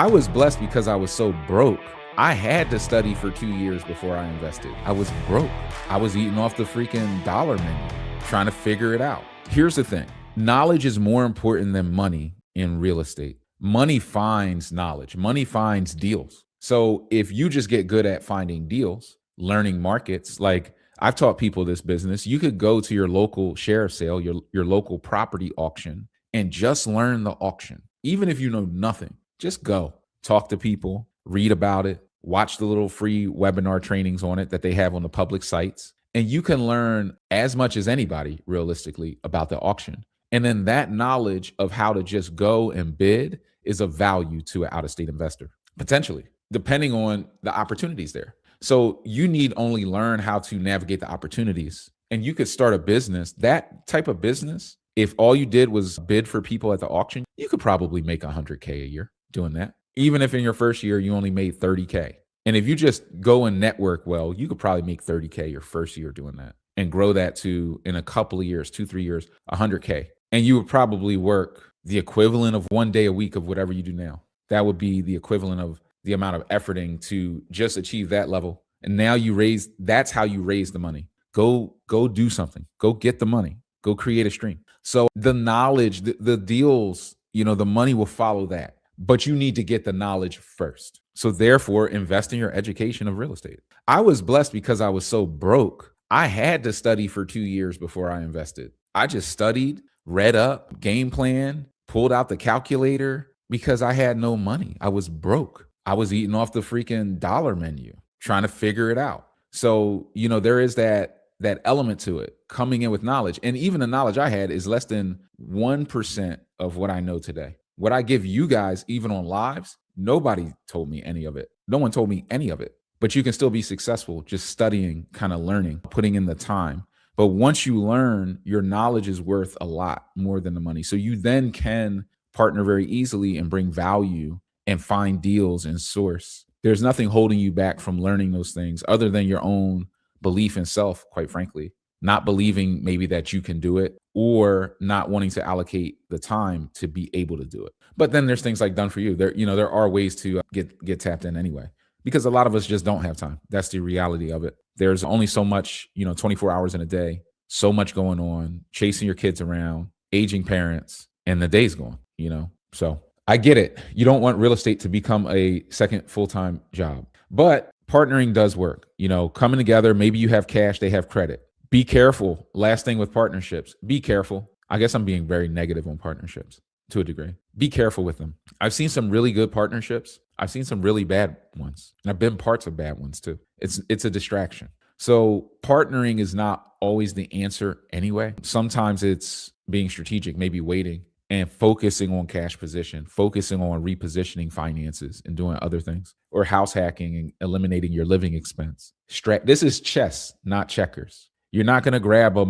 I was blessed because I was so broke. I had to study for 2 years before I invested. I was broke. I was eating off the freaking dollar menu, trying to figure it out. Here's the thing. Knowledge is more important than money in real estate. Money finds knowledge. Money finds deals. So if you just get good at finding deals, learning markets, like I've taught people this business, you could go to your local sheriff sale, your local property auction, and just learn the auction. Even if you know nothing, just go talk to people, read about it, watch the little free webinar trainings on it that they have on the public sites. And you can learn as much as anybody realistically about the auction. And then that knowledge of how to just go and bid is of value to an out of state investor, potentially, depending on the opportunities there. So you need only learn how to navigate the opportunities. And you could start a business, that type of business. If all you did was bid for people at the auction, you could probably make 100K a year doing that. Even if in your first year you only made 30K. And if you just go and network well, you could probably make 30K your first year doing that and grow that to, in a couple of years, 2-3 years, 100K. And you would probably work the equivalent of 1 day a week of whatever you do now. That would be the equivalent of the amount of efforting to just achieve that level. And now that's how you raise the money. Go do something. Go get the money. Go create a stream. So the knowledge, the deals, the money will follow that. But you need to get the knowledge first. So therefore, invest in your education of real estate. I was blessed because I was so broke. I had to study for 2 years before I invested. I just studied, read up, game plan, pulled out the calculator because I had no money. I was broke. I was eating off the freaking dollar menu, trying to figure it out. So, there is that element to it, coming in with knowledge. And even the knowledge I had is less than 1% of what I know today. What I give you guys, even on lives, nobody told me any of it. No one told me any of it. But you can still be successful just studying, kind of learning, putting in the time. But once you learn, your knowledge is worth a lot more than the money. So you then can partner very easily and bring value and find deals and source. There's nothing holding you back from learning those things other than your own belief in self, quite frankly. Not believing maybe that you can do it or not wanting to allocate the time to be able to do it. But then there's things like Done For You. There are ways to get tapped in anyway, because a lot of us just don't have time. That's the reality of it. There's only so much, 24 hours in a day, so much going on, chasing your kids around, aging parents, and the day's gone, So I get it. You don't want real estate to become a second full-time job, but partnering does work. Coming together, maybe you have cash, they have credit. Be careful. Last thing with partnerships, be careful. I guess I'm being very negative on partnerships to a degree. Be careful with them. I've seen some really good partnerships. I've seen some really bad ones. And I've been parts of bad ones too. It's a distraction. So partnering is not always the answer anyway. Sometimes it's being strategic, maybe waiting and focusing on cash position, focusing on repositioning finances and doing other things, or house hacking and eliminating your living expense. This is chess, not checkers. You're not going to grab a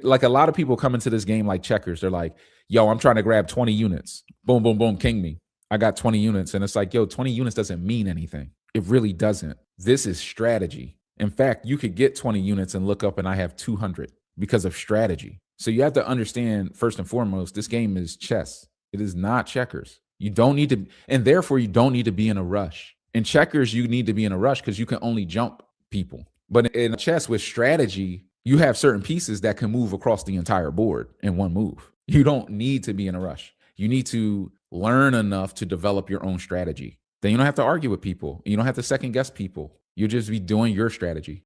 like a lot of people come into this game like checkers. They're like, yo, I'm trying to grab 20 units. Boom, boom, boom, king me. I got 20 units. And it's like, yo, 20 units doesn't mean anything. It really doesn't. This is strategy. In fact, you could get 20 units and look up and I have 200 because of strategy. So you have to understand, first and foremost, this game is chess. It is not checkers. You don't need to, and therefore you don't need to be in a rush. In checkers, you need to be in a rush because you can only jump people. But in chess with strategy, you have certain pieces that can move across the entire board in one move. You don't need to be in a rush. You need to learn enough to develop your own strategy. Then you don't have to argue with people. You don't have to second guess people. You'll just be doing your strategy.